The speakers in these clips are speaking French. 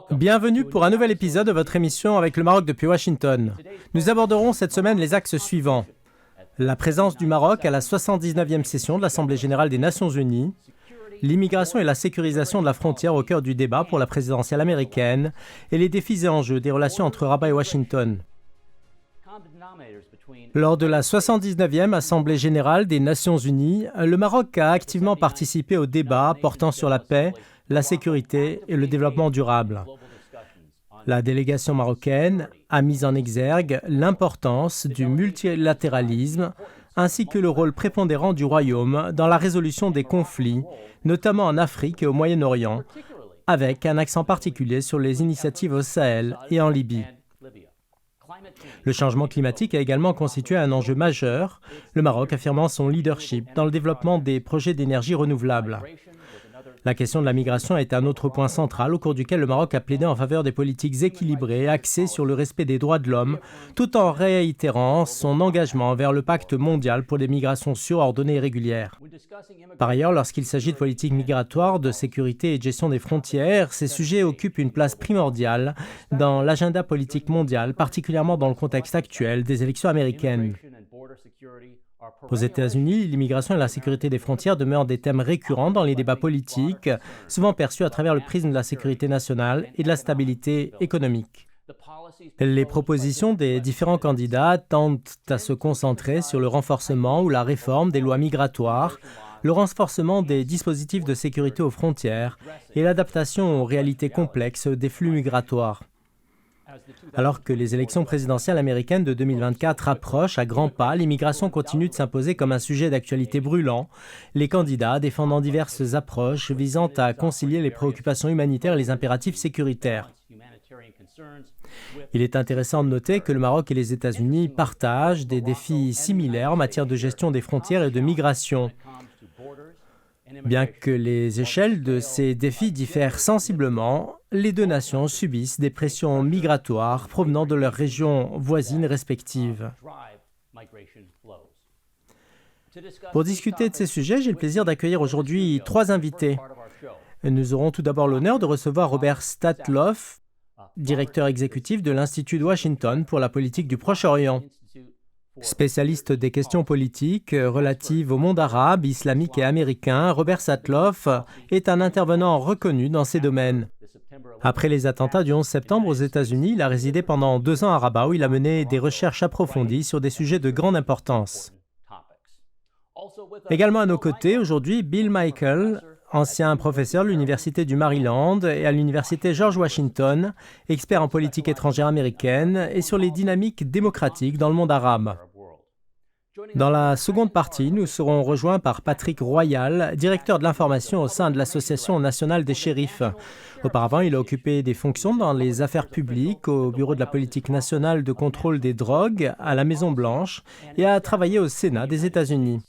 Bienvenue pour un nouvel épisode de votre émission avec le Maroc depuis Washington. Nous aborderons cette semaine les axes suivants. La présence du Maroc à la 79e session de l'Assemblée générale des Nations unies, l'immigration et la sécurisation de la frontière au cœur du débat pour la présidentielle américaine et les défis et enjeux des relations entre Rabat et Washington. Lors de la 79e Assemblée générale des Nations unies, le Maroc a activement participé au débat portant sur la paix, la sécurité et le développement durable. La délégation marocaine a mis en exergue l'importance du multilatéralisme ainsi que le rôle prépondérant du Royaume dans la résolution des conflits, notamment en Afrique et au Moyen-Orient, avec un accent particulier sur les initiatives au Sahel et en Libye. Le changement climatique a également constitué un enjeu majeur, le Maroc affirmant son leadership dans le développement des projets d'énergie renouvelable. La question de la migration est un autre point central au cours duquel le Maroc a plaidé en faveur des politiques équilibrées axées sur le respect des droits de l'homme, tout en réitérant son engagement vers le pacte mondial pour des migrations sûres, ordonnées et régulières. Par ailleurs, lorsqu'il s'agit de politique migratoire, de sécurité et de gestion des frontières, ces sujets occupent une place primordiale dans l'agenda politique mondial, particulièrement dans le contexte actuel des élections américaines. Aux États-Unis, l'immigration et la sécurité des frontières demeurent des thèmes récurrents dans les débats politiques, souvent perçus à travers le prisme de la sécurité nationale et de la stabilité économique. Les propositions des différents candidats tendent à se concentrer sur le renforcement ou la réforme des lois migratoires, le renforcement des dispositifs de sécurité aux frontières et l'adaptation aux réalités complexes des flux migratoires. Alors que les élections présidentielles américaines de 2024 approchent à grands pas, l'immigration continue de s'imposer comme un sujet d'actualité brûlant, les candidats défendant diverses approches visant à concilier les préoccupations humanitaires et les impératifs sécuritaires. Il est intéressant de noter que le Maroc et les États-Unis partagent des défis similaires en matière de gestion des frontières et de migration. Bien que les échelles de ces défis diffèrent sensiblement, les deux nations subissent des pressions migratoires provenant de leurs régions voisines respectives. Pour discuter de ces sujets, j'ai le plaisir d'accueillir aujourd'hui trois invités. Nous aurons tout d'abord l'honneur de recevoir Robert Statloff, directeur exécutif de l'Institut de Washington pour la politique du Proche-Orient. Spécialiste des questions politiques relatives au monde arabe, islamique et américain, Robert Statloff est un intervenant reconnu dans ces domaines. Après les attentats du 11 septembre aux États-Unis, il a résidé pendant 2 ans à Rabat où il a mené des recherches approfondies sur des sujets de grande importance. Également à nos côtés, aujourd'hui, Bill Michael, ancien professeur de l'Université du Maryland et à l'Université George Washington, expert en politique étrangère américaine et sur les dynamiques démocratiques dans le monde arabe. Dans la seconde partie, nous serons rejoints par Patrick Royal, directeur de l'information au sein de l'Association nationale des shérifs. Auparavant, il a occupé des fonctions dans les affaires publiques, au Bureau de la politique nationale de contrôle des drogues, à la Maison-Blanche et a travaillé au Sénat des États-Unis.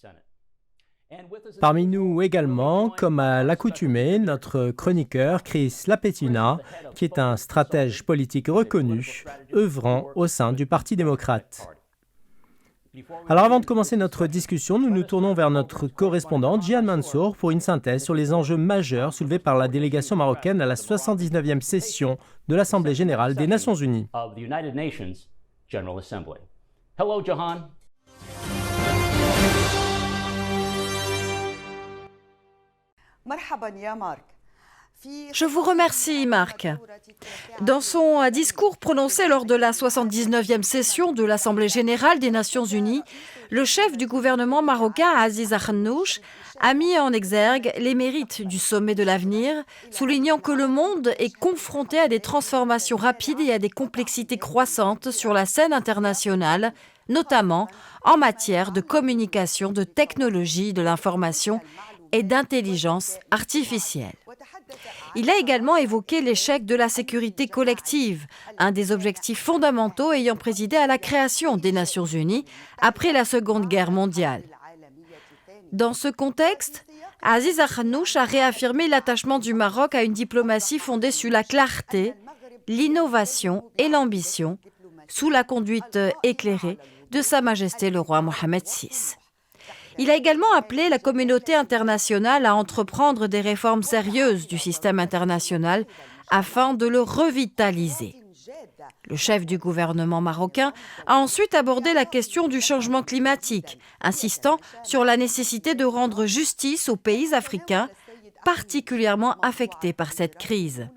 Parmi nous également, comme à l'accoutumée, notre chroniqueur Chris Lapetina, qui est un stratège politique reconnu, œuvrant au sein du Parti démocrate. Alors avant de commencer notre discussion, nous nous tournons vers notre correspondant Jian Mansour pour une synthèse sur les enjeux majeurs soulevés par la délégation marocaine à la 79e session de l'Assemblée générale des Nations unies. Hello, Jahan. Je vous remercie, Marc. Dans son discours prononcé lors de la 79e session de l'Assemblée générale des Nations unies, le chef du gouvernement marocain, Aziz Akhannouch, a mis en exergue les mérites du sommet de l'avenir, soulignant que le monde est confronté à des transformations rapides et à des complexités croissantes sur la scène internationale, notamment en matière de communication, de technologie, de l'information et d'intelligence artificielle. Il a également évoqué l'échec de la sécurité collective, un des objectifs fondamentaux ayant présidé à la création des Nations unies après la Seconde Guerre mondiale. Dans ce contexte, Aziz Akhannouch a réaffirmé l'attachement du Maroc à une diplomatie fondée sur la clarté, l'innovation et l'ambition, sous la conduite éclairée de Sa Majesté le roi Mohammed VI. Il a également appelé la communauté internationale à entreprendre des réformes sérieuses du système international afin de le revitaliser. Le chef du gouvernement marocain a ensuite abordé la question du changement climatique, insistant sur la nécessité de rendre justice aux pays africains particulièrement affectés par cette crise.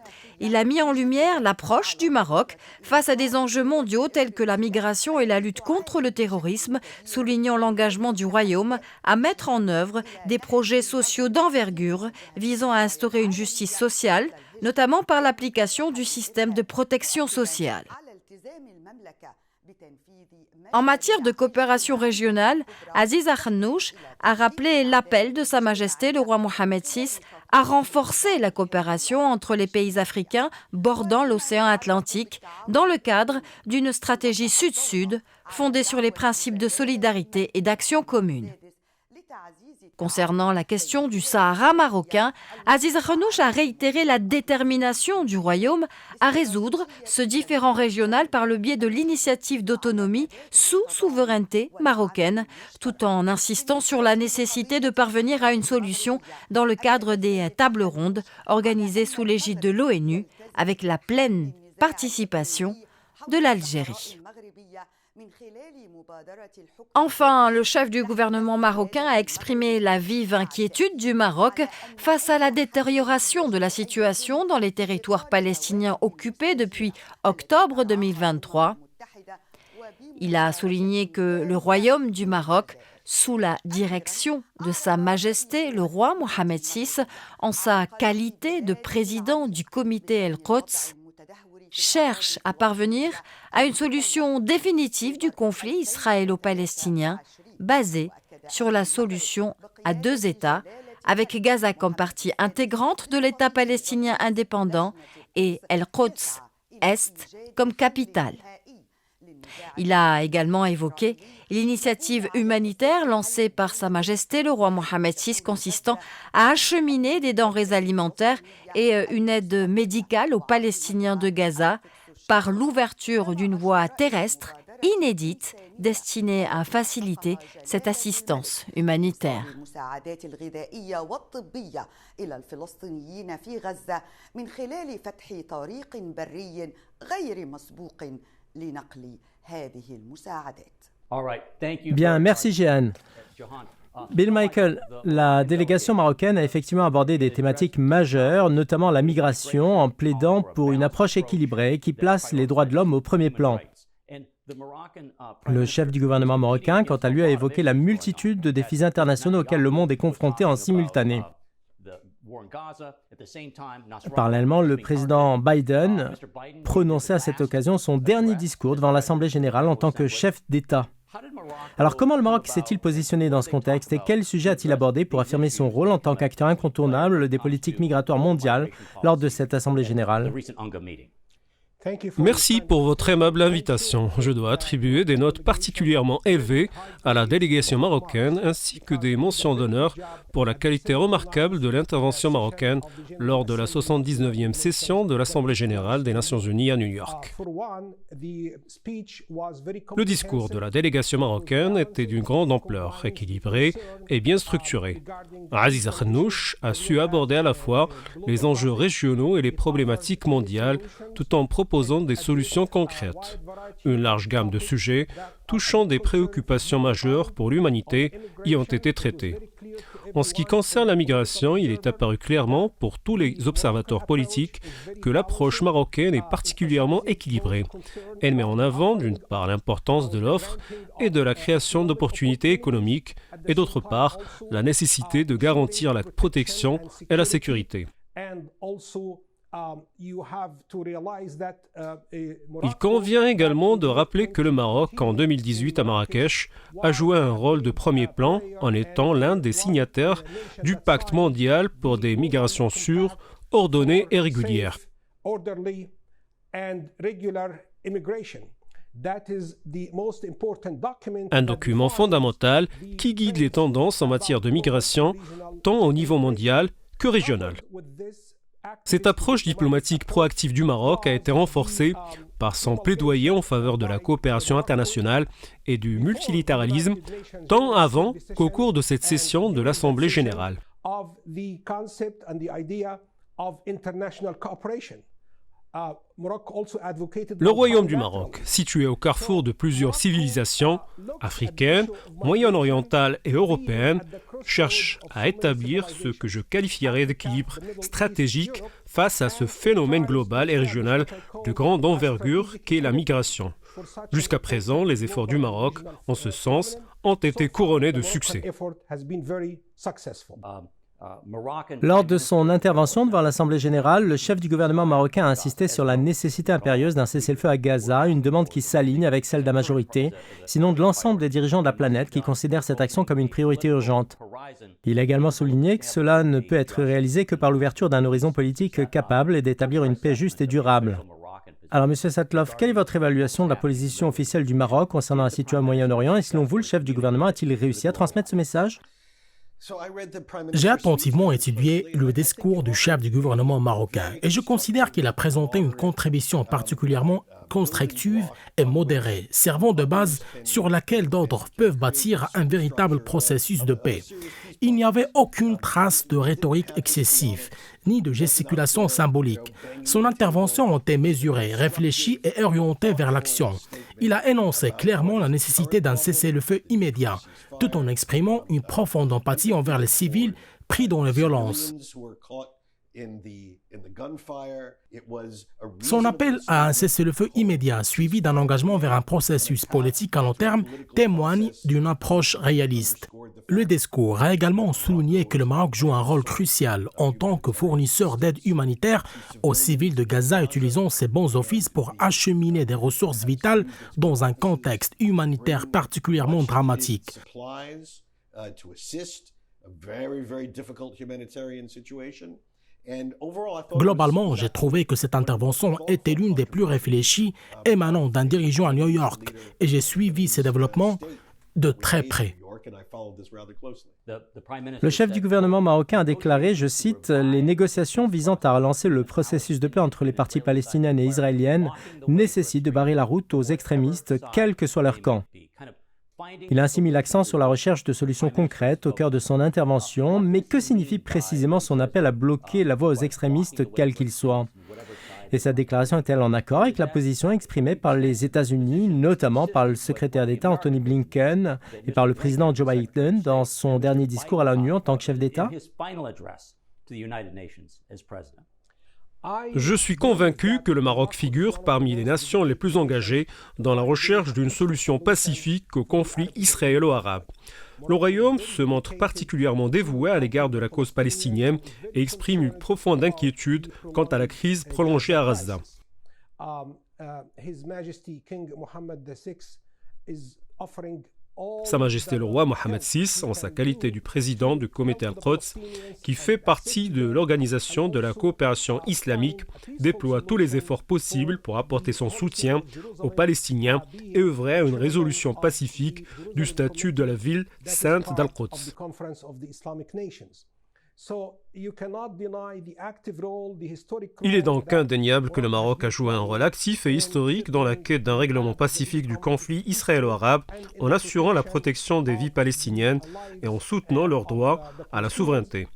Il a mis en lumière l'approche du Maroc face à des enjeux mondiaux tels que la migration et la lutte contre le terrorisme, soulignant l'engagement du Royaume à mettre en œuvre des projets sociaux d'envergure visant à instaurer une justice sociale, notamment par l'application du système de protection sociale. En matière de coopération régionale, Aziz Akhannouch a rappelé l'appel de Sa Majesté le roi Mohammed VI à renforcer la coopération entre les pays africains bordant l'océan Atlantique dans le cadre d'une stratégie sud-sud fondée sur les principes de solidarité et d'action commune. Concernant la question du Sahara marocain, Aziz Akhannouch a réitéré la détermination du Royaume à résoudre ce différend régional par le biais de l'initiative d'autonomie sous souveraineté marocaine, tout en insistant sur la nécessité de parvenir à une solution dans le cadre des tables rondes organisées sous l'égide de l'ONU, avec la pleine participation de l'Algérie. Enfin, le chef du gouvernement marocain a exprimé la vive inquiétude du Maroc face à la détérioration de la situation dans les territoires palestiniens occupés depuis octobre 2023. Il a souligné que le Royaume du Maroc, sous la direction de Sa Majesté le roi Mohammed VI, en sa qualité de président du comité El-Quds, cherche à parvenir à une solution définitive du conflit israélo-palestinien basée sur la solution à deux États, avec Gaza comme partie intégrante de l'État palestinien indépendant et El-Quds Est comme capitale. Il a également évoqué l'initiative humanitaire lancée par Sa Majesté le roi Mohammed VI consistant à acheminer des denrées alimentaires et une aide médicale aux Palestiniens de Gaza par l'ouverture d'une voie terrestre inédite destinée à faciliter cette assistance humanitaire. Bien, merci Jehan. Bill Michael, la délégation marocaine a effectivement abordé des thématiques majeures, notamment la migration, en plaidant pour une approche équilibrée qui place les droits de l'homme au premier plan. Le chef du gouvernement marocain, quant à lui, a évoqué la multitude de défis internationaux auxquels le monde est confronté en simultané. Parallèlement, le président Biden prononçait à cette occasion son dernier discours devant l'Assemblée générale en tant que chef d'État. Alors, comment le Maroc s'est-il positionné dans ce contexte et quel sujet a-t-il abordé pour affirmer son rôle en tant qu'acteur incontournable des politiques migratoires mondiales lors de cette Assemblée générale ? Merci pour votre aimable invitation. Je dois attribuer des notes particulièrement élevées à la délégation marocaine ainsi que des mentions d'honneur pour la qualité remarquable de l'intervention marocaine lors de la 79e session de l'Assemblée générale des Nations unies à New York. Le discours de la délégation marocaine était d'une grande ampleur, équilibré et bien structuré. Aziz Akhannouch a su aborder à la fois les enjeux régionaux et les problématiques mondiales tout en proposant des solutions concrètes. Une large gamme de sujets touchant des préoccupations majeures pour l'humanité y ont été traités. En ce qui concerne la migration, il est apparu clairement pour tous les observateurs politiques que l'approche marocaine est particulièrement équilibrée. Elle met en avant, d'une part, l'importance de l'offre et de la création d'opportunités économiques, et d'autre part, la nécessité de garantir la protection et la sécurité. Il convient également de rappeler que le Maroc, en 2018 à Marrakech, a joué un rôle de premier plan en étant l'un des signataires du Pacte mondial pour des migrations sûres, ordonnées et régulières. Un document fondamental qui guide les tendances en matière de migration, tant au niveau mondial que régional. Cette approche diplomatique proactive du Maroc a été renforcée par son plaidoyer en faveur de la coopération internationale et du multilatéralisme, tant avant qu'au cours de cette session de l'Assemblée générale. Le Royaume du Maroc, situé au carrefour de plusieurs civilisations africaines, moyen-orientales et européennes, cherche à établir ce que je qualifierais d'équilibre stratégique face à ce phénomène global et régional de grande envergure qu'est la migration. Jusqu'à présent, les efforts du Maroc, en ce sens, ont été couronnés de succès. Lors de son intervention devant l'Assemblée générale, le chef du gouvernement marocain a insisté sur la nécessité impérieuse d'un cessez-le-feu à Gaza, une demande qui s'aligne avec celle de la majorité, sinon de l'ensemble des dirigeants de la planète qui considèrent cette action comme une priorité urgente. Il a également souligné que cela ne peut être réalisé que par l'ouverture d'un horizon politique capable d'établir une paix juste et durable. Alors, M. Sattloff, quelle est votre évaluation de la position officielle du Maroc concernant la situation au Moyen-Orient et selon vous, le chef du gouvernement a-t-il réussi à transmettre ce message? J'ai attentivement étudié le discours du chef du gouvernement marocain et je considère qu'il a présenté une contribution particulièrement constructive et modérée, servant de base sur laquelle d'autres peuvent bâtir un véritable processus de paix. Il n'y avait aucune trace de rhétorique excessive, ni de gesticulation symbolique. Son intervention était mesurée, réfléchie et orientée vers l'action. Il a énoncé clairement la nécessité d'un cessez-le-feu immédiat, tout en exprimant une profonde empathie envers les civils pris dans les violences. Son appel à un cessez-le-feu immédiat, suivi d'un engagement vers un processus politique à long terme, témoigne d'une approche réaliste. Le discours a également souligné que le Maroc joue un rôle crucial en tant que fournisseur d'aide humanitaire aux civils de Gaza, utilisant ses bons offices pour acheminer des ressources vitales dans un contexte humanitaire particulièrement dramatique. Globalement, j'ai trouvé que cette intervention était l'une des plus réfléchies émanant d'un dirigeant à New York et j'ai suivi ces développements de très près. Le chef du gouvernement marocain a déclaré, je cite, « Les négociations visant à relancer le processus de paix entre les parties palestiniennes et israéliennes nécessitent de barrer la route aux extrémistes, quel que soit leur camp. » Il a ainsi mis l'accent sur la recherche de solutions concrètes au cœur de son intervention, mais que signifie précisément son appel à bloquer la voie aux extrémistes, quels qu'ils soient? Et cette déclaration est-elle en accord avec la position exprimée par les États-Unis, notamment par le secrétaire d'État Anthony Blinken et par le président Joe Biden dans son dernier discours à l'ONU en tant que chef d'État? Je suis convaincu que le Maroc figure parmi les nations les plus engagées dans la recherche d'une solution pacifique au conflit israélo-arabe. Le Royaume se montre particulièrement dévoué à l'égard de la cause palestinienne et exprime une profonde inquiétude quant à la crise prolongée à Gaza. Sa Majesté le roi Mohammed VI, en sa qualité du président du comité Al-Quds, qui fait partie de l'Organisation de la coopération islamique, déploie tous les efforts possibles pour apporter son soutien aux Palestiniens et œuvrer à une résolution pacifique du statut de la ville sainte d'Al-Quds. Il est donc indéniable que le Maroc a joué un rôle actif et historique dans la quête d'un règlement pacifique du conflit israélo-arabe en assurant la protection des vies palestiniennes et en soutenant leur droit à la souveraineté.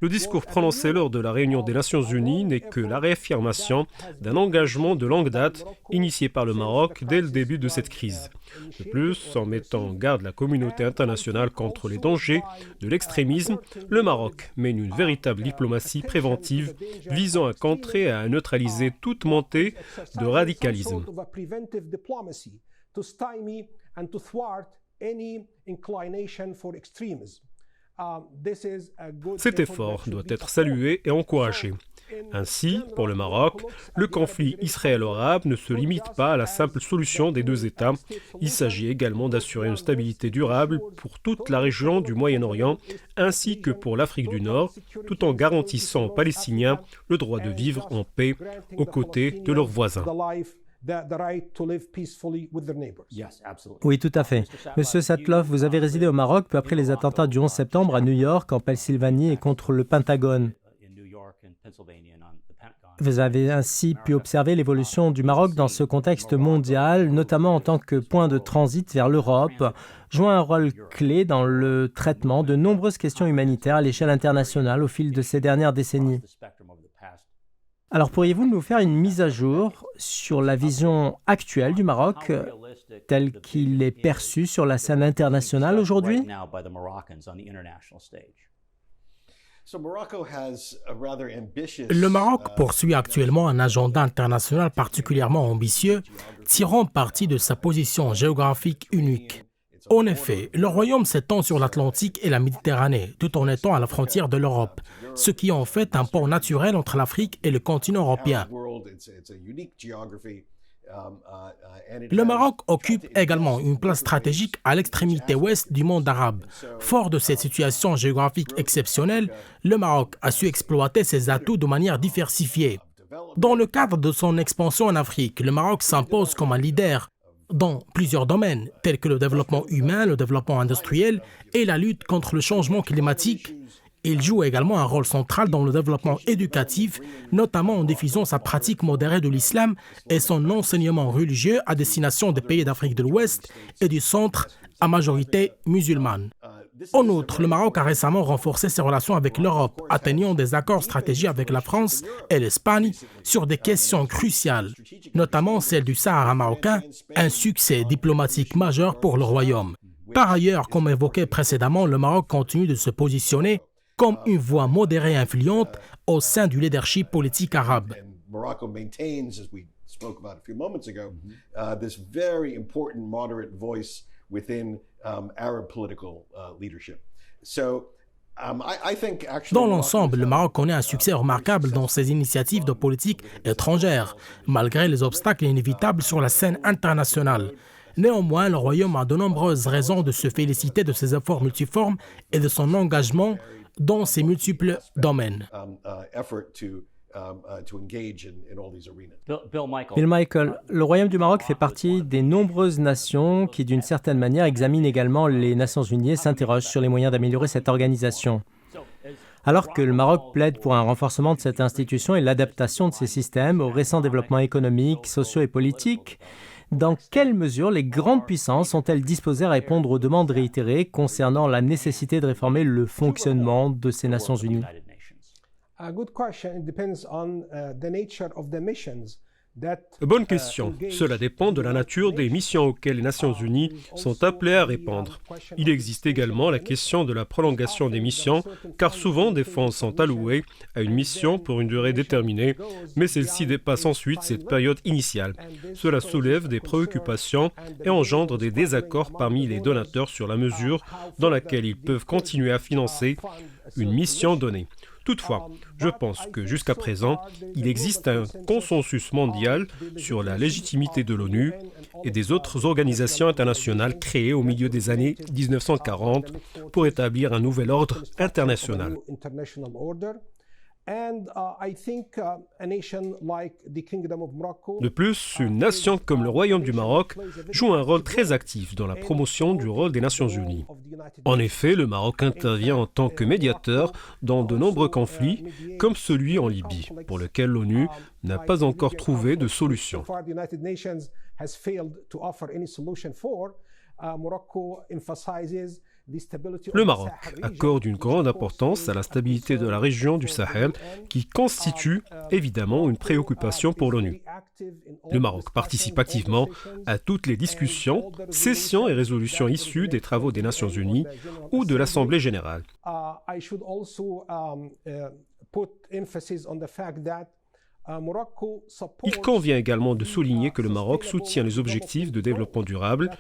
Le discours prononcé lors de la réunion des Nations Unies n'est que la réaffirmation d'un engagement de longue date initié par le Maroc dès le début de cette crise. De plus, en mettant en garde la communauté internationale contre les dangers de l'extrémisme, le Maroc mène une véritable diplomatie préventive visant à contrer et à neutraliser toute montée de radicalisme. Cet effort doit être salué et encouragé. Ainsi, pour le Maroc, le conflit israélo-arabe ne se limite pas à la simple solution des deux États. Il s'agit également d'assurer une stabilité durable pour toute la région du Moyen-Orient, ainsi que pour l'Afrique du Nord, tout en garantissant aux Palestiniens le droit de vivre en paix aux côtés de leurs voisins. Oui, tout à fait. Monsieur Sattloff, vous avez résidé au Maroc peu après les attentats du 11 septembre à New York, en Pennsylvanie et contre le Pentagone. Vous avez ainsi pu observer l'évolution du Maroc dans ce contexte mondial, notamment en tant que point de transit vers l'Europe, jouant un rôle clé dans le traitement de nombreuses questions humanitaires à l'échelle internationale au fil de ces dernières décennies. Alors pourriez-vous nous faire une mise à jour sur la vision actuelle du Maroc tel qu'il est perçu sur la scène internationale aujourd'hui? Le Maroc poursuit actuellement un agenda international particulièrement ambitieux, tirant parti de sa position géographique unique. En effet, le royaume s'étend sur l'Atlantique et la Méditerranée, tout en étant à la frontière de l'Europe, ce qui en fait un pont naturel entre l'Afrique et le continent européen. Le Maroc occupe également une place stratégique à l'extrémité ouest du monde arabe. Fort de cette situation géographique exceptionnelle, le Maroc a su exploiter ses atouts de manière diversifiée. Dans le cadre de son expansion en Afrique, le Maroc s'impose comme un leader dans plusieurs domaines, tels que le développement humain, le développement industriel et la lutte contre le changement climatique. Il joue également un rôle central dans le développement éducatif, notamment en diffusant sa pratique modérée de l'islam et son enseignement religieux à destination des pays d'Afrique de l'Ouest et du centre à majorité musulmane. En outre, le Maroc a récemment renforcé ses relations avec l'Europe, atteignant des accords stratégiques avec la France et l'Espagne sur des questions cruciales, notamment celle du Sahara marocain, un succès diplomatique majeur pour le royaume. Par ailleurs, comme évoqué précédemment, le Maroc continue de se positionner comme une voix modérée et influente au sein du leadership politique arabe. Dans l'ensemble, le Maroc connaît un succès remarquable dans ses initiatives de politique étrangère, malgré les obstacles inévitables sur la scène internationale. Néanmoins, le Royaume a de nombreuses raisons de se féliciter de ses efforts multiformes et de son engagement dans ces multiples domaines. Bill Michael, le Royaume du Maroc fait partie des nombreuses nations qui, d'une certaine manière, examinent également les Nations Unies et s'interrogent sur les moyens d'améliorer cette organisation. Alors que le Maroc plaide pour un renforcement de cette institution et l'adaptation de ses systèmes aux récents développements économiques, sociaux et politiques, dans quelle mesure les grandes puissances sont-elles disposées à répondre aux demandes réitérées concernant la nécessité de réformer le fonctionnement de ces Nations Unies? Bonne question. Cela dépend de la nature des missions auxquelles les Nations Unies sont appelées à répondre. Il existe également la question de la prolongation des missions, car souvent des fonds sont alloués à une mission pour une durée déterminée, mais celle-ci dépasse ensuite cette période initiale. Cela soulève des préoccupations et engendre des désaccords parmi les donateurs sur la mesure dans laquelle ils peuvent continuer à financer une mission donnée. Toutefois, je pense que jusqu'à présent, il existe un consensus mondial sur la légitimité de l'ONU et des autres organisations internationales créées au milieu des années 1940 pour établir un nouvel ordre international. De plus, une nation comme le Royaume du Maroc joue un rôle très actif dans la promotion du rôle des Nations Unies. En effet, le Maroc intervient en tant que médiateur dans de nombreux conflits, comme celui en Libye, pour lequel l'ONU n'a pas encore trouvé de solution. Le Maroc accorde une grande importance à la stabilité de la région du Sahel, qui constitue évidemment une préoccupation pour l'ONU. Le Maroc participe activement à toutes les discussions, sessions et résolutions issues des travaux des Nations Unies ou de l'Assemblée générale. Il convient également de souligner que le Maroc soutient les objectifs de développement durable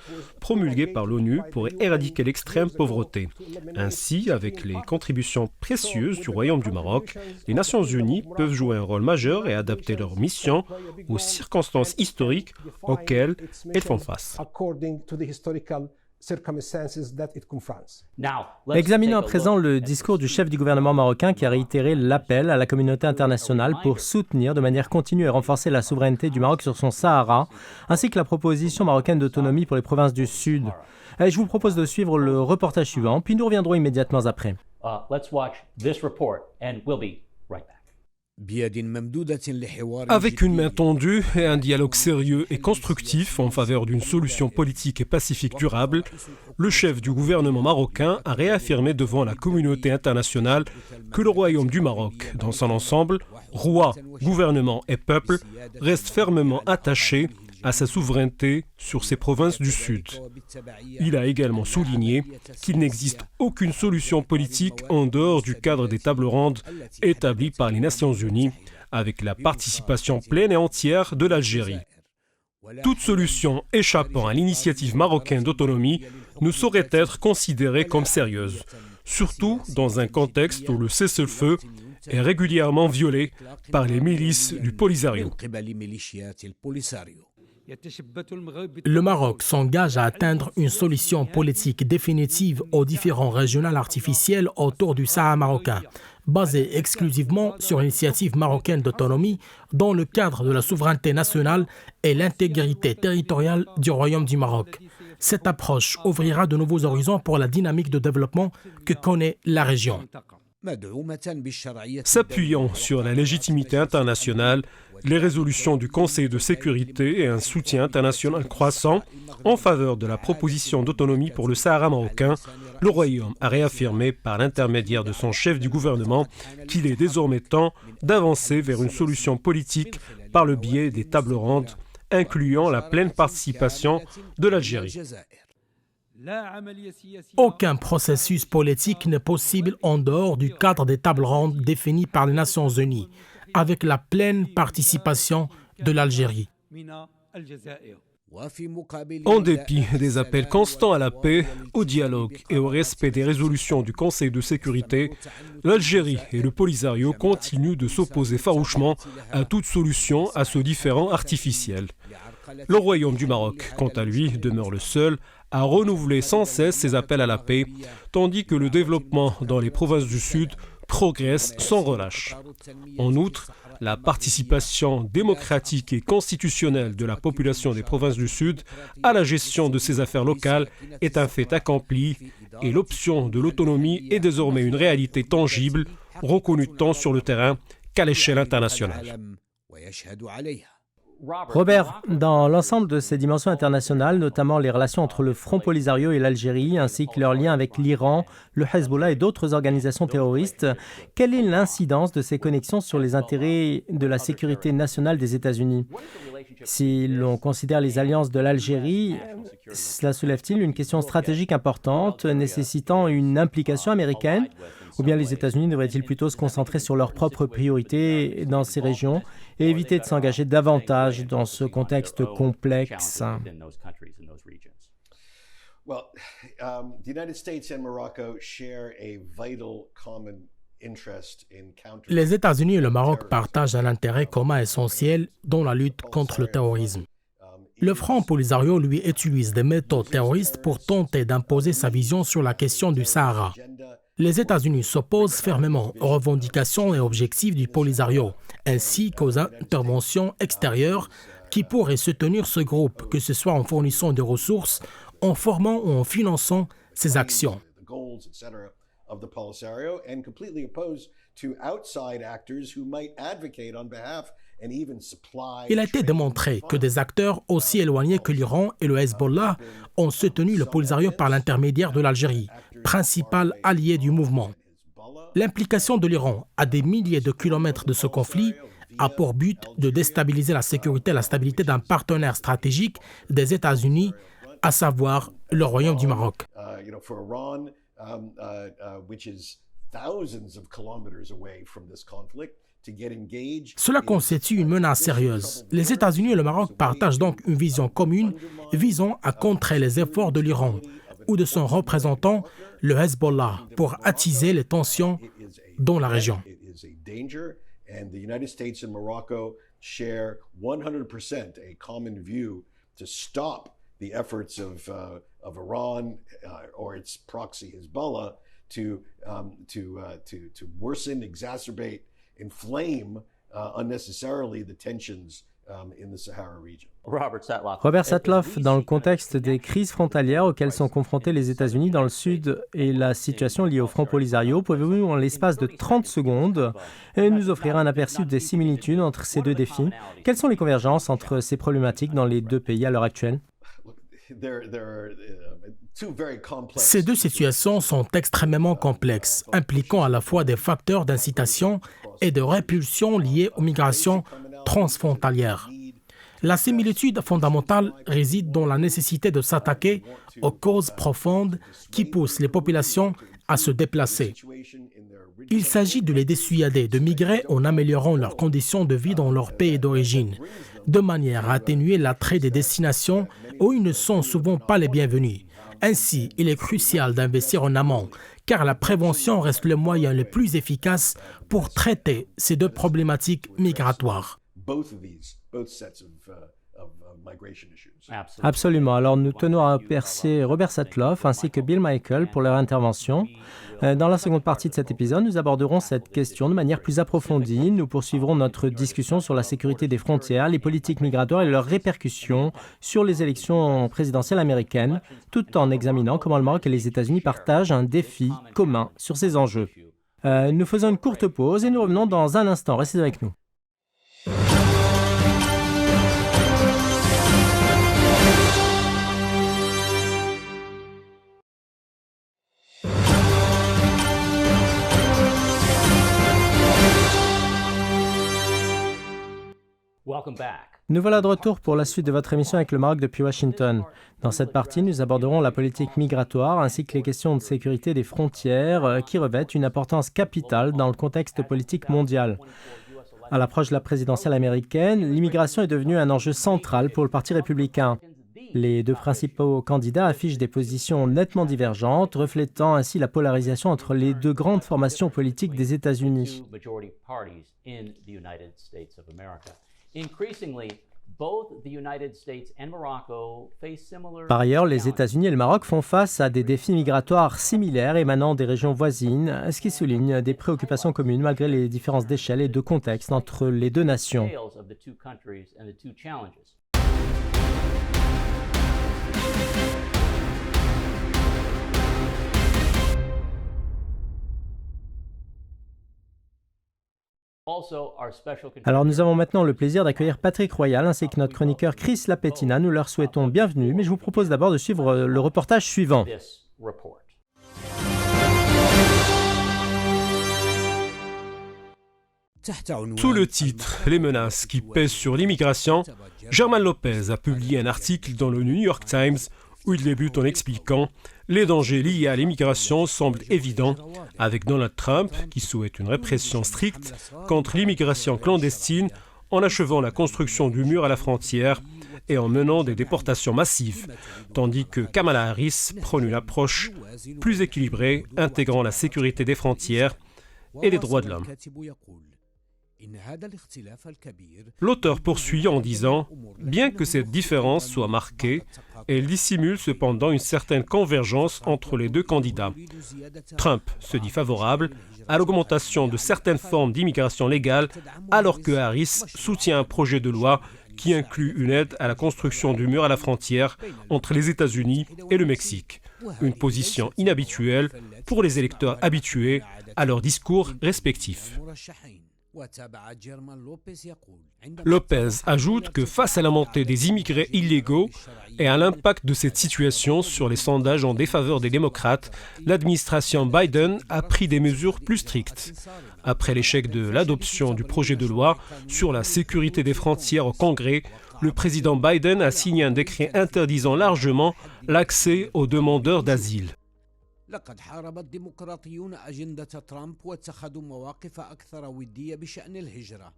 promulgués par l'ONU pour éradiquer l'extrême pauvreté. Ainsi, avec les contributions précieuses du Royaume du Maroc, les Nations Unies peuvent jouer un rôle majeur et adapter leur mission aux circonstances historiques auxquelles elles font face. Examinons à présent le discours du chef du gouvernement marocain qui a réitéré l'appel à la communauté internationale pour soutenir de manière continue et renforcer la souveraineté du Maroc sur son Sahara, ainsi que la proposition marocaine d'autonomie pour les provinces du Sud. Je vous propose de suivre le reportage suivant, puis nous reviendrons immédiatement après. Let's watch this report and we'll be right back. Avec une main tendue et un dialogue sérieux et constructif en faveur d'une solution politique et pacifique durable, le chef du gouvernement marocain a réaffirmé devant la communauté internationale que le Royaume du Maroc, dans son ensemble, roi, gouvernement et peuple, reste fermement attaché à sa souveraineté sur ses provinces du Sud. Il a également souligné qu'il n'existe aucune solution politique en dehors du cadre des tables rondes établies par les Nations Unies, avec la participation pleine et entière de l'Algérie. Toute solution échappant à l'initiative marocaine d'autonomie ne saurait être considérée comme sérieuse, surtout dans un contexte où le cessez-le-feu est régulièrement violé par les milices du Polisario. Le Maroc s'engage à atteindre une solution politique définitive aux différends régionaux artificiels autour du Sahara marocain, basée exclusivement sur l'initiative marocaine d'autonomie dans le cadre de la souveraineté nationale et l'intégrité territoriale du Royaume du Maroc. Cette approche ouvrira de nouveaux horizons pour la dynamique de développement que connaît la région. S'appuyant sur la légitimité internationale, les résolutions du Conseil de sécurité et un soutien international croissant en faveur de la proposition d'autonomie pour le Sahara marocain, le Royaume a réaffirmé par l'intermédiaire de son chef du gouvernement qu'il est désormais temps d'avancer vers une solution politique par le biais des tables rondes, incluant la pleine participation de l'Algérie. Aucun processus politique n'est possible en dehors du cadre des tables rondes définies par les Nations Unies, avec la pleine participation de l'Algérie. En dépit des appels constants à la paix, au dialogue et au respect des résolutions du Conseil de sécurité, l'Algérie et le Polisario continuent de s'opposer farouchement à toute solution à ce différend artificiel. Le Royaume du Maroc, quant à lui, demeure le seul à renouveler sans cesse ses appels à la paix, tandis que le développement dans les provinces du Sud progresse sans relâche. En outre, la participation démocratique et constitutionnelle de la population des provinces du Sud à la gestion de ses affaires locales est un fait accompli et l'option de l'autonomie est désormais une réalité tangible, reconnue tant sur le terrain qu'à l'échelle internationale. Robert, dans l'ensemble de ces dimensions internationales, notamment les relations entre le Front Polisario et l'Algérie, ainsi que leurs liens avec l'Iran, le Hezbollah et d'autres organisations terroristes, quelle est l'incidence de ces connexions sur les intérêts de la sécurité nationale des États-Unis? Si l'on considère les alliances de l'Algérie, cela soulève-t-il une question stratégique importante nécessitant une implication américaine? Ou bien les États-Unis devraient-ils plutôt se concentrer sur leurs propres priorités dans ces régions et éviter de s'engager davantage dans ce contexte complexe? Les États-Unis et le Maroc partagent un intérêt commun essentiel dans la lutte contre le terrorisme. Le Front Polisario, lui, utilise des méthodes terroristes pour tenter d'imposer sa vision sur la question du Sahara. Les États-Unis s'opposent fermement aux revendications et objectifs du Polisario, ainsi qu'aux interventions extérieures qui pourraient soutenir ce groupe, que ce soit en fournissant des ressources, en formant ou en finançant ses actions. Il a été démontré que des acteurs aussi éloignés que l'Iran et le Hezbollah ont soutenu le Polisario par l'intermédiaire de l'Algérie, principal allié du mouvement. L'implication de l'Iran à des milliers de kilomètres de ce conflit a pour but de déstabiliser la sécurité et la stabilité d'un partenaire stratégique des États-Unis, à savoir le Royaume du Maroc. Cela constitue une menace sérieuse. Les États-Unis et le Maroc partagent donc une vision commune visant à contrer les efforts de l'Iran ou de son représentant, le Hezbollah, pour attiser les tensions dans la région. The efforts of Iran or its proxy Hezbollah to worsen, exacerbate, inflame unnecessarily the tensions in the Sahara region. Robert Satloff, dans le contexte des crises frontalières auxquelles sont confrontés les États-Unis dans le Sud et la situation liée au Front Polisario, pouvez-vous, en l'espace de 30 secondes, nous offrir un aperçu des similitudes entre ces deux défis? Quelles sont les convergences entre ces problématiques dans les deux pays à l'heure actuelle? Ces deux situations sont extrêmement complexes, impliquant à la fois des facteurs d'incitation et de répulsion liés aux migrations transfrontalières. La similitude fondamentale réside dans la nécessité de s'attaquer aux causes profondes qui poussent les populations à se déplacer. Il s'agit de les dissuader de migrer en améliorant leurs conditions de vie dans leur pays d'origine, de manière à atténuer l'attrait des destinations où ils ne sont souvent pas les bienvenus. Ainsi, il est crucial d'investir en amont, car la prévention reste le moyen le plus efficace pour traiter ces deux problématiques migratoires. Absolument. Alors, nous tenons à remercier Robert Satloff ainsi que Bill Michael pour leur intervention. Dans la seconde partie de cet épisode, nous aborderons cette question de manière plus approfondie. Nous poursuivrons notre discussion sur la sécurité des frontières, les politiques migratoires et leurs répercussions sur les élections présidentielles américaines, tout en examinant comment le Maroc et les États-Unis partagent un défi commun sur ces enjeux. Nous faisons une courte pause et nous revenons dans un instant. Restez avec nous. Nous voilà de retour pour la suite de votre émission avec le Maroc depuis Washington. Dans cette partie, nous aborderons la politique migratoire ainsi que les questions de sécurité des frontières qui revêtent une importance capitale dans le contexte politique mondial. À l'approche de la présidentielle américaine, l'immigration est devenue un enjeu central pour le Parti républicain. Les deux principaux candidats affichent des positions nettement divergentes, reflétant ainsi la polarisation entre les deux grandes formations politiques des États-Unis. Par ailleurs, les États-Unis et le Maroc font face à des défis migratoires similaires émanant des régions voisines, ce qui souligne des préoccupations communes malgré les différences d'échelle et de contexte entre les deux nations. Alors nous avons maintenant le plaisir d'accueillir Patrick Royal ainsi que notre chroniqueur Chris Lapettina. Nous leur souhaitons bienvenue, mais je vous propose d'abord de suivre le reportage suivant. Sous le titre « Les menaces qui pèsent sur l'immigration », German Lopez a publié un article dans le New York Times où il débute en expliquant « Les dangers liés à l'immigration semblent évidents, avec Donald Trump qui souhaite une répression stricte contre l'immigration clandestine en achevant la construction du mur à la frontière et en menant des déportations massives, tandis que Kamala Harris prône une approche plus équilibrée, intégrant la sécurité des frontières et les droits de l'homme. » L'auteur poursuit en disant « Bien que cette différence soit marquée, elle dissimule cependant une certaine convergence entre les deux candidats. Trump se dit favorable à l'augmentation de certaines formes d'immigration légale, alors que Harris soutient un projet de loi qui inclut une aide à la construction du mur à la frontière entre les États-Unis et le Mexique. Une position inhabituelle pour les électeurs habitués à leurs discours respectifs. Lopez ajoute que face à la montée des immigrés illégaux et à l'impact de cette situation sur les sondages en défaveur des démocrates, l'administration Biden a pris des mesures plus strictes. Après l'échec de l'adoption du projet de loi sur la sécurité des frontières au Congrès, le président Biden a signé un décret interdisant largement l'accès aux demandeurs d'asile. لقد حارب الديمقراطيون أجندة ترامب واتخذوا مواقف أكثر ودية بشأن الهجرة،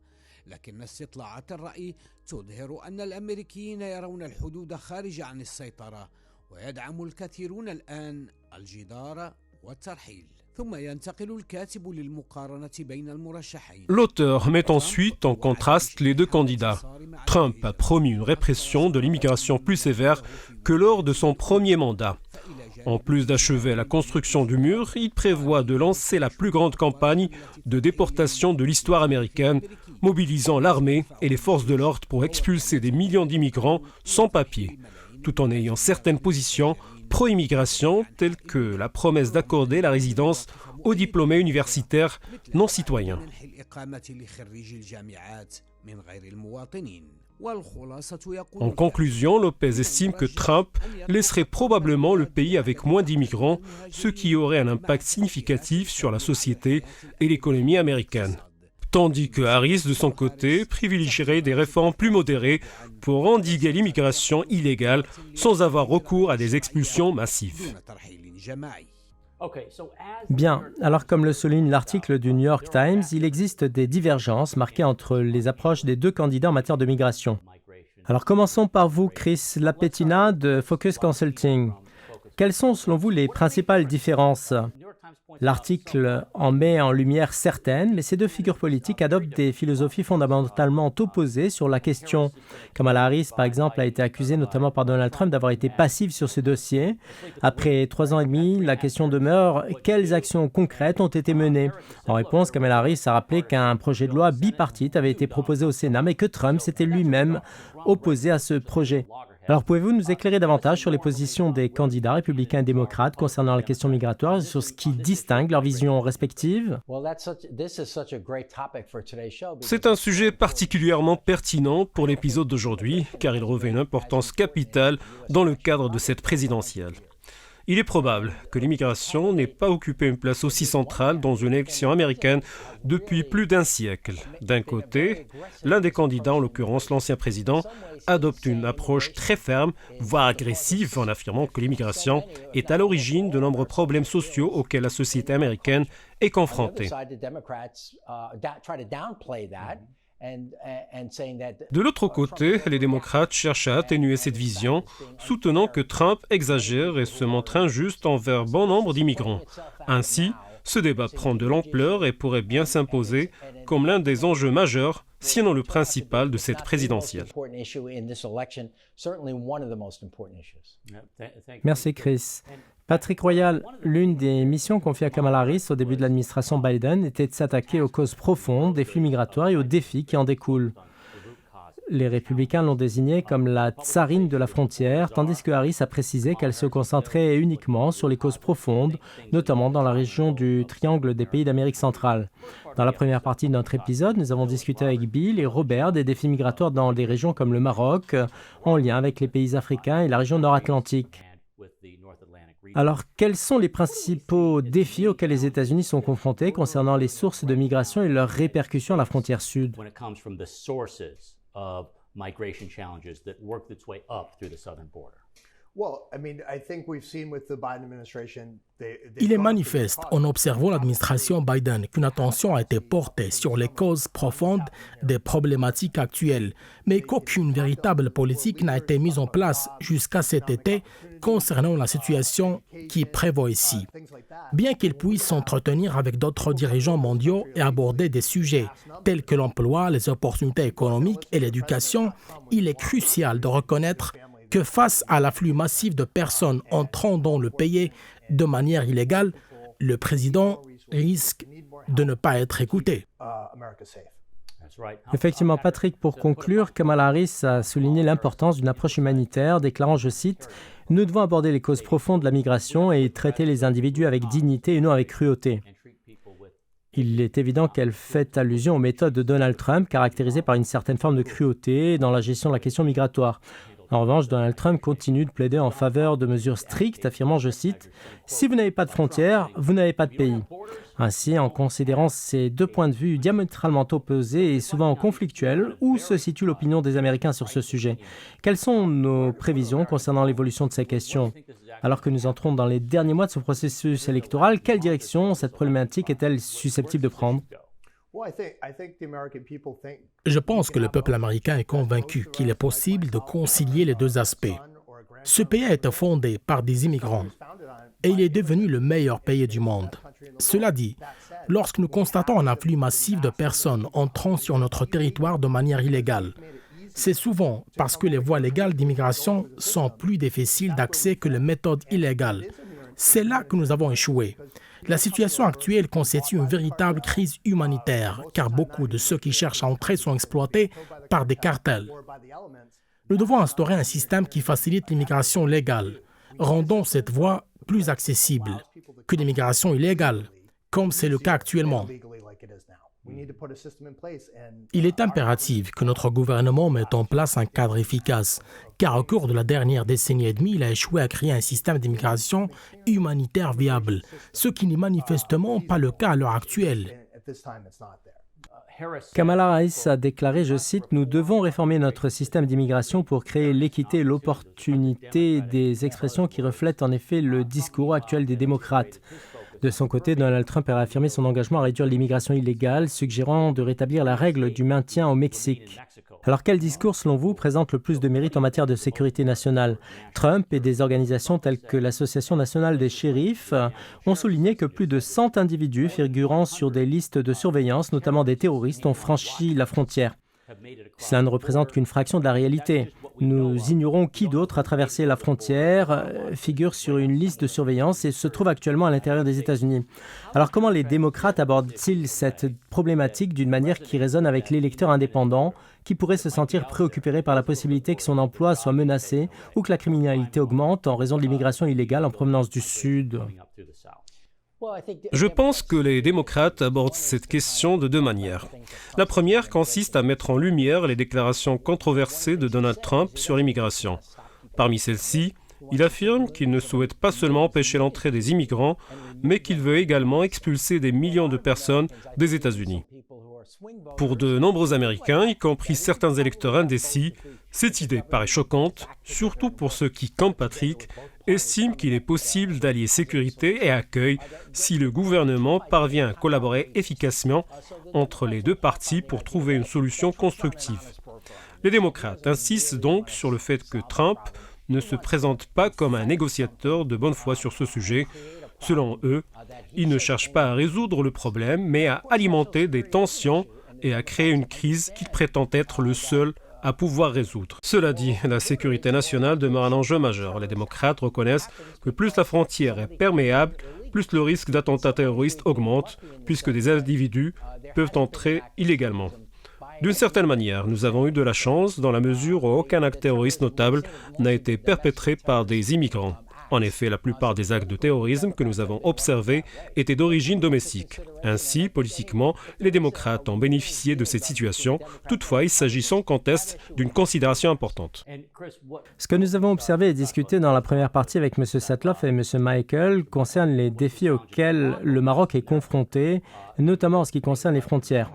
لكن استطلاعات الرأي تظهر أن الأمريكيين يرون الحدود خارجة عن السيطرة، ويدعم الكثيرون الآن الجدار والترحيل. L'auteur met ensuite en contraste les deux candidats. Trump a promis une répression de l'immigration plus sévère que lors de son premier mandat. En plus d'achever la construction du mur, il prévoit de lancer la plus grande campagne de déportation de l'histoire américaine, mobilisant l'armée et les forces de l'ordre pour expulser des millions d'immigrants sans papier, tout en ayant certaines positions pro-immigration, telles que la promesse d'accorder la résidence aux diplômés universitaires non citoyens. En conclusion, Lopez estime que Trump laisserait probablement le pays avec moins d'immigrants, ce qui aurait un impact significatif sur la société et l'économie américaine. Tandis que Harris, de son côté, privilégierait des réformes plus modérées pour endiguer l'immigration illégale sans avoir recours à des expulsions massives. Bien, alors comme le souligne l'article du New York Times, il existe des divergences marquées entre les approches des deux candidats en matière de migration. Alors commençons par vous, Chris Lapettina de Focus Consulting. Quelles sont selon vous les principales différences ? L'article en met en lumière certaines, mais ces deux figures politiques adoptent des philosophies fondamentalement opposées sur la question. Kamala Harris, par exemple, a été accusée notamment par Donald Trump d'avoir été passive sur ce dossier. Après 3 ans et demi, la question demeure, quelles actions concrètes ont été menées ? En réponse, Kamala Harris a rappelé qu'un projet de loi bipartite avait été proposé au Sénat, mais que Trump s'était lui-même opposé à ce projet. Alors, pouvez-vous nous éclairer davantage sur les positions des candidats républicains et démocrates concernant la question migratoire et sur ce qui distingue leurs visions respectives? C'est un sujet particulièrement pertinent pour l'épisode d'aujourd'hui, car il revêt une importance capitale dans le cadre de cette présidentielle. Il est probable que l'immigration n'ait pas occupé une place aussi centrale dans une élection américaine depuis plus d'un siècle. D'un côté, l'un des candidats, en l'occurrence l'ancien président, adopte une approche très ferme, voire agressive, en affirmant que l'immigration est à l'origine de nombreux problèmes sociaux auxquels la société américaine est confrontée. De l'autre côté, les démocrates cherchent à atténuer cette vision, soutenant que Trump exagère et se montre injuste envers bon nombre d'immigrants. Ainsi, ce débat prend de l'ampleur et pourrait bien s'imposer comme l'un des enjeux majeurs, sinon le principal, de cette présidentielle. Merci Chris. Patrick Royal, l'une des missions confiées à Kamala Harris au début de l'administration Biden était de s'attaquer aux causes profondes des flux migratoires et aux défis qui en découlent. Les républicains l'ont désignée comme la tsarine de la frontière, tandis que Harris a précisé qu'elle se concentrait uniquement sur les causes profondes, notamment dans la région du triangle des pays d'Amérique centrale. Dans la première partie de notre épisode, nous avons discuté avec Bill et Robert des défis migratoires dans des régions comme le Maroc, en lien avec les pays africains et la région nord-atlantique. Alors, quels sont les principaux défis auxquels les États-Unis sont confrontés concernant les sources de migration et leurs répercussions à la frontière sud? Il est manifeste en observant l'administration Biden qu'une attention a été portée sur les causes profondes des problématiques actuelles, mais qu'aucune véritable politique n'a été mise en place jusqu'à cet été concernant la situation qui prévaut ici. Bien qu'il puisse s'entretenir avec d'autres dirigeants mondiaux et aborder des sujets tels que l'emploi, les opportunités économiques et l'éducation, il est crucial de reconnaître que face à l'afflux massif de personnes entrant dans le pays de manière illégale, le président risque de ne pas être écouté. Effectivement, Patrick, pour conclure, Kamala Harris a souligné l'importance d'une approche humanitaire, déclarant, je cite, « Nous devons aborder les causes profondes de la migration et traiter les individus avec dignité et non avec cruauté. » Il est évident qu'elle fait allusion aux méthodes de Donald Trump, caractérisées par une certaine forme de cruauté dans la gestion de la question migratoire. En revanche, Donald Trump continue de plaider en faveur de mesures strictes, affirmant, je cite, « Si vous n'avez pas de frontières, vous n'avez pas de pays. » Ainsi, en considérant ces deux points de vue diamétralement opposés et souvent conflictuels, où se situe l'opinion des Américains sur ce sujet? Quelles sont nos prévisions concernant l'évolution de ces questions? Alors que nous entrons dans les derniers mois de ce processus électoral, quelle direction cette problématique est-elle susceptible de prendre? Je pense que le peuple américain est convaincu qu'il est possible de concilier les deux aspects. Ce pays a été fondé par des immigrants et il est devenu le meilleur pays du monde. Cela dit, lorsque nous constatons un afflux massif de personnes entrant sur notre territoire de manière illégale, c'est souvent parce que les voies légales d'immigration sont plus difficiles d'accès que les méthodes illégales. C'est là que nous avons échoué. La situation actuelle constitue une véritable crise humanitaire, car beaucoup de ceux qui cherchent à entrer sont exploités par des cartels. Nous devons instaurer un système qui facilite l'immigration légale, rendant cette voie plus accessible que l'immigration illégale, comme c'est le cas actuellement. Il est impératif que notre gouvernement mette en place un cadre efficace, car au cours de la dernière décennie et demie, il a échoué à créer un système d'immigration humanitaire viable, ce qui n'est manifestement pas le cas à l'heure actuelle. Kamala Harris a déclaré, je cite, « Nous devons réformer notre système d'immigration pour créer l'équité et l'opportunité des expressions qui reflètent en effet le discours actuel des démocrates. » De son côté, Donald Trump a réaffirmé son engagement à réduire l'immigration illégale, suggérant de rétablir la règle du maintien au Mexique. Alors quel discours, selon vous, présente le plus de mérite en matière de sécurité nationale? Trump et des organisations telles que l'Association nationale des shérifs ont souligné que plus de 100 individus figurant sur des listes de surveillance, notamment des terroristes, ont franchi la frontière. Cela ne représente qu'une fraction de la réalité. Nous ignorons qui d'autre a traversé la frontière, figure sur une liste de surveillance et se trouve actuellement à l'intérieur des États-Unis. Alors comment les démocrates abordent-ils cette problématique d'une manière qui résonne avec l'électeur indépendant, qui pourrait se sentir préoccupé par la possibilité que son emploi soit menacé ou que la criminalité augmente en raison de l'immigration illégale en provenance du Sud? Je pense que les démocrates abordent cette question de deux manières. La première consiste à mettre en lumière les déclarations controversées de Donald Trump sur l'immigration. Parmi celles-ci, il affirme qu'il ne souhaite pas seulement empêcher l'entrée des immigrants, mais qu'il veut également expulser des millions de personnes des États-Unis. Pour de nombreux Américains, y compris certains électeurs indécis, cette idée paraît choquante, surtout pour ceux qui, comme Patrick, estiment qu'il est possible d'allier sécurité et accueil si le gouvernement parvient à collaborer efficacement entre les deux parties pour trouver une solution constructive. Les démocrates insistent donc sur le fait que Trump ne se présente pas comme un négociateur de bonne foi sur ce sujet. Selon eux, il ne cherche pas à résoudre le problème, mais à alimenter des tensions et à créer une crise qu'il prétend être le seul à pouvoir résoudre. Cela dit, la sécurité nationale demeure un enjeu majeur. Les démocrates reconnaissent que plus la frontière est perméable, plus le risque d'attentats terroristes augmente, puisque des individus peuvent entrer illégalement. D'une certaine manière, nous avons eu de la chance dans la mesure où aucun acte terroriste notable n'a été perpétré par des immigrants. En effet, la plupart des actes de terrorisme que nous avons observés étaient d'origine domestique. Ainsi, politiquement, les démocrates ont bénéficié de cette situation. Toutefois, il s'agit sans conteste d'une considération importante. Ce que nous avons observé et discuté dans la première partie avec M. Satloff et M. Michael concerne les défis auxquels le Maroc est confronté, notamment en ce qui concerne les frontières.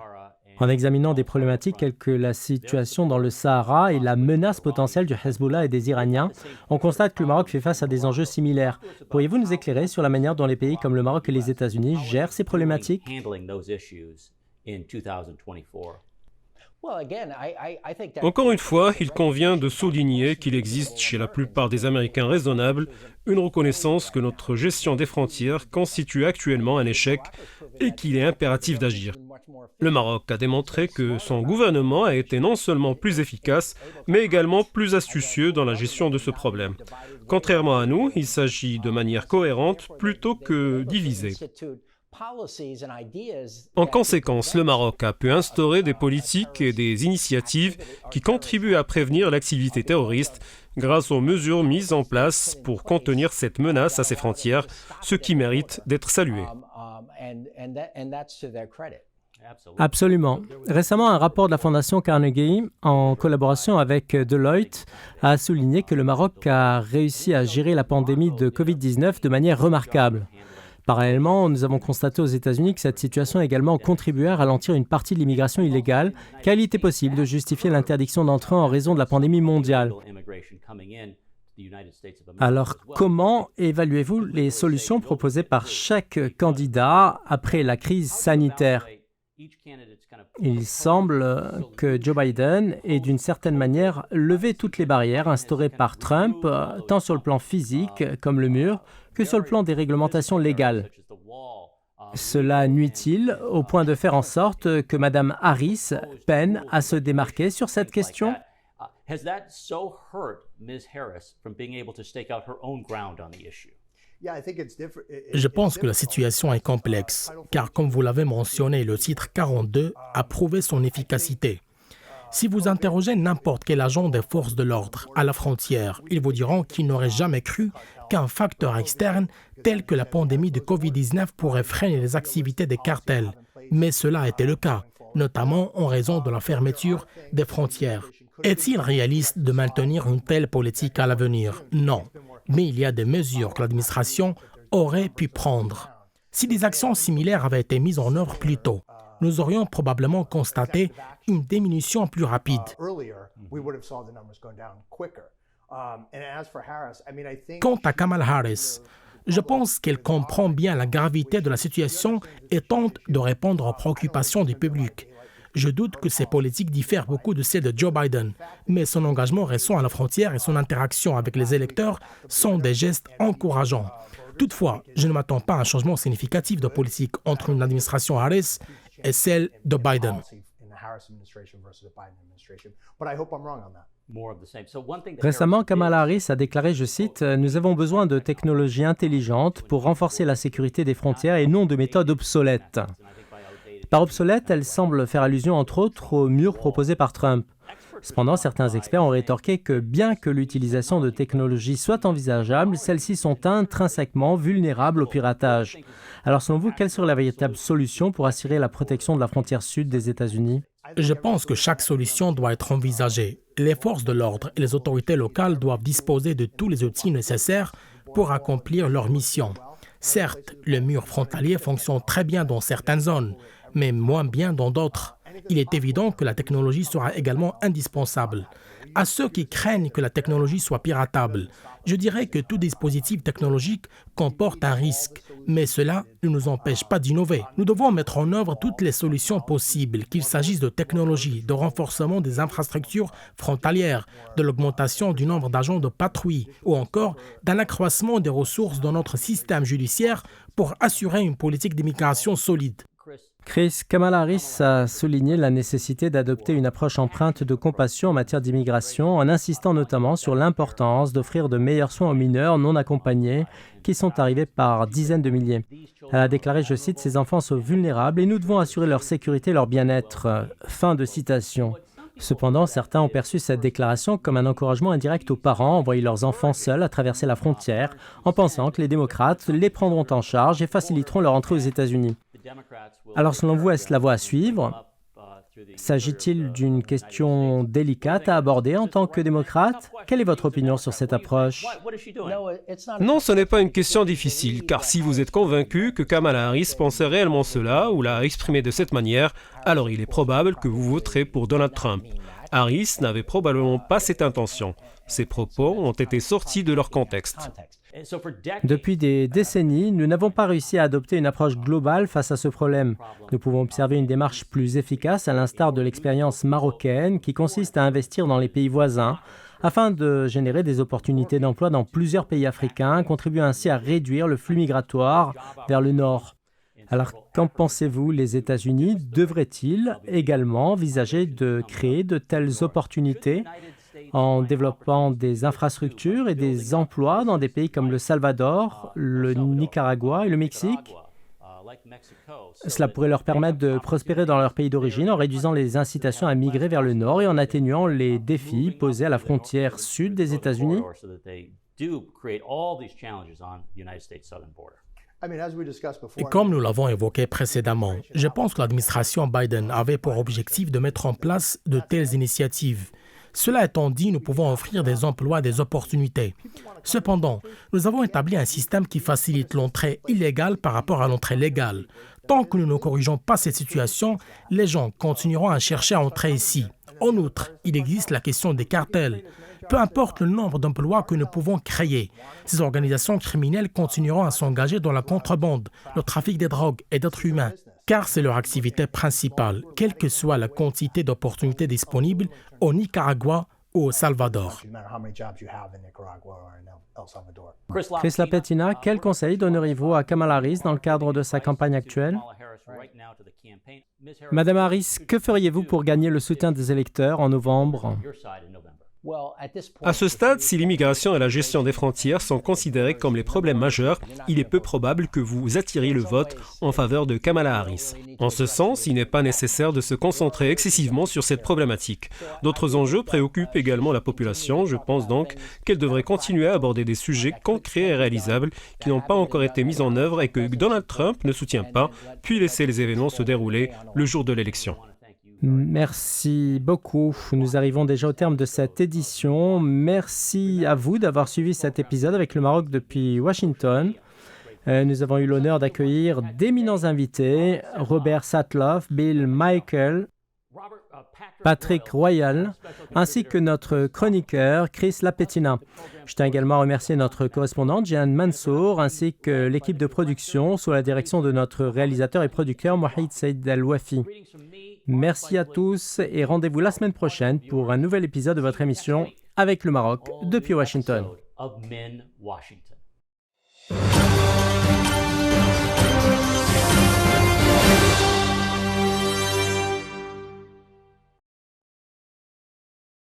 En examinant des problématiques telles que la situation dans le Sahara et la menace potentielle du Hezbollah et des Iraniens, on constate que le Maroc fait face à des enjeux similaires. Pourriez-vous nous éclairer sur la manière dont les pays comme le Maroc et les États-Unis gèrent ces problématiques? Encore une fois, il convient de souligner qu'il existe chez la plupart des Américains raisonnables une reconnaissance que notre gestion des frontières constitue actuellement un échec et qu'il est impératif d'agir. Le Maroc a démontré que son gouvernement a été non seulement plus efficace, mais également plus astucieux dans la gestion de ce problème. Contrairement à nous, il s'agit de manière cohérente plutôt que divisée. En conséquence, le Maroc a pu instaurer des politiques et des initiatives qui contribuent à prévenir l'activité terroriste grâce aux mesures mises en place pour contenir cette menace à ses frontières, ce qui mérite d'être salué. Absolument. Récemment, un rapport de la Fondation Carnegie, en collaboration avec Deloitte, a souligné que le Maroc a réussi à gérer la pandémie de COVID-19 de manière remarquable. Parallèlement, nous avons constaté aux États-Unis que cette situation a également contribué à ralentir une partie de l'immigration illégale, car il était possible de justifier l'interdiction d'entrée en raison de la pandémie mondiale. Alors, comment évaluez-vous les solutions proposées par chaque candidat après la crise sanitaire? Il semble que Joe Biden ait d'une certaine manière levé toutes les barrières instaurées par Trump, tant sur le plan physique, comme le mur, que sur le plan des réglementations légales. Cela nuit-il au point de faire en sorte que Mme Harris peine à se démarquer sur cette question? Je pense que la situation est complexe, car comme vous l'avez mentionné, le titre 42 a prouvé son efficacité. Si vous interrogez n'importe quel agent des forces de l'ordre à la frontière, ils vous diront qu'ils n'auraient jamais cru qu'un facteur externe tel que la pandémie de COVID-19 pourrait freiner les activités des cartels. Mais cela a été le cas, notamment en raison de la fermeture des frontières. Est-il réaliste de maintenir une telle politique à l'avenir? Non. Mais il y a des mesures que l'administration aurait pu prendre. Si des actions similaires avaient été mises en œuvre plus tôt, nous aurions probablement constaté une diminution plus rapide. Quant à Kamala Harris, je pense qu'elle comprend bien la gravité de la situation et tente de répondre aux préoccupations du public. Je doute que ses politiques diffèrent beaucoup de celles de Joe Biden, mais son engagement récent à la frontière et son interaction avec les électeurs sont des gestes encourageants. Toutefois, je ne m'attends pas à un changement significatif de politique entre une administration Harris et celle de Biden. Récemment, Kamala Harris a déclaré, je cite, « Nous avons besoin de technologies intelligentes pour renforcer la sécurité des frontières et non de méthodes obsolètes. » Par obsolète, elle semble faire allusion entre autres au mur proposé par Trump. Cependant, certains experts ont rétorqué que bien que l'utilisation de technologies soit envisageable, celles-ci sont intrinsèquement vulnérables au piratage. Alors selon vous, quelle serait la véritable solution pour assurer la protection de la frontière sud des États-Unis? Je pense que chaque solution doit être envisagée. Les forces de l'ordre et les autorités locales doivent disposer de tous les outils nécessaires pour accomplir leur mission. Certes, le mur frontalier fonctionne très bien dans certaines zones, mais moins bien dans d'autres. Il est évident que la technologie sera également indispensable. À ceux qui craignent que la technologie soit piratable, je dirais que tout dispositif technologique comporte un risque, mais cela ne nous empêche pas d'innover. Nous devons mettre en œuvre toutes les solutions possibles, qu'il s'agisse de technologie, de renforcement des infrastructures frontalières, de l'augmentation du nombre d'agents de patrouille ou encore d'un accroissement des ressources dans notre système judiciaire pour assurer une politique d'immigration solide. Chris, Kamala Harris a souligné la nécessité d'adopter une approche empreinte de compassion en matière d'immigration, en insistant notamment sur l'importance d'offrir de meilleurs soins aux mineurs non accompagnés qui sont arrivés par dizaines de milliers. Elle a déclaré, je cite, « Ces enfants sont vulnérables et nous devons assurer leur sécurité et leur bien-être. » Fin de citation. Cependant, certains ont perçu cette déclaration comme un encouragement indirect aux parents à envoyer leurs enfants seuls à traverser la frontière, en pensant que les démocrates les prendront en charge et faciliteront leur entrée aux États-Unis. Alors, selon vous, est-ce la voie à suivre? S'agit-il d'une question délicate à aborder en tant que démocrate? Quelle est votre opinion sur cette approche? Non, ce n'est pas une question difficile, car si vous êtes convaincu que Kamala Harris pensait réellement cela ou l'a exprimé de cette manière, alors il est probable que vous voterez pour Donald Trump. Harris n'avait probablement pas cette intention. Ses propos ont été sortis de leur contexte. Depuis des décennies, nous n'avons pas réussi à adopter une approche globale face à ce problème. Nous pouvons observer une démarche plus efficace à l'instar de l'expérience marocaine qui consiste à investir dans les pays voisins afin de générer des opportunités d'emploi dans plusieurs pays africains, contribuant ainsi à réduire le flux migratoire vers le nord. Alors, qu'en pensez-vous? Les États-Unis devraient-ils également envisager de créer de telles opportunités en développant des infrastructures et des emplois dans des pays comme le Salvador, le Nicaragua et le Mexique? Cela pourrait leur permettre de prospérer dans leur pays d'origine en réduisant les incitations à migrer vers le nord et en atténuant les défis posés à la frontière sud des États-Unis. Et comme nous l'avons évoqué précédemment, je pense que l'administration Biden avait pour objectif de mettre en place de telles initiatives. Cela étant dit, nous pouvons offrir des emplois et des opportunités. Cependant, nous avons établi un système qui facilite l'entrée illégale par rapport à l'entrée légale. Tant que nous ne corrigeons pas cette situation, les gens continueront à chercher à entrer ici. En outre, il existe la question des cartels. Peu importe le nombre d'emplois que nous pouvons créer, ces organisations criminelles continueront à s'engager dans la contrebande, le trafic des drogues et d'êtres humains, car c'est leur activité principale, quelle que soit la quantité d'opportunités disponibles au Nicaragua ou au Salvador. Chris Lapetina, quel conseil donneriez-vous à Kamala Harris dans le cadre de sa campagne actuelle? Madame Harris, que feriez-vous pour gagner le soutien des électeurs en novembre? À ce stade, si l'immigration et la gestion des frontières sont considérés comme les problèmes majeurs, il est peu probable que vous attiriez le vote en faveur de Kamala Harris. En ce sens, il n'est pas nécessaire de se concentrer excessivement sur cette problématique. D'autres enjeux préoccupent également la population. Je pense donc qu'elle devrait continuer à aborder des sujets concrets et réalisables qui n'ont pas encore été mis en œuvre et que Donald Trump ne soutient pas, puis laisser les événements se dérouler le jour de l'élection. Merci beaucoup. Nous arrivons déjà au terme de cette édition. Merci à vous d'avoir suivi cet épisode avec le Maroc depuis Washington. Nous avons eu l'honneur d'accueillir d'éminents invités, Robert Satloff, Bill Michael, Patrick Royal, ainsi que notre chroniqueur Chris Lapetina. Je tiens également à remercier notre correspondante Jeanne Mansour, ainsi que l'équipe de production sous la direction de notre réalisateur et producteur Mohamed Saïd Al-Wafi. Merci à tous et rendez-vous la semaine prochaine pour un nouvel épisode de votre émission Avec le Maroc depuis Washington. Washington.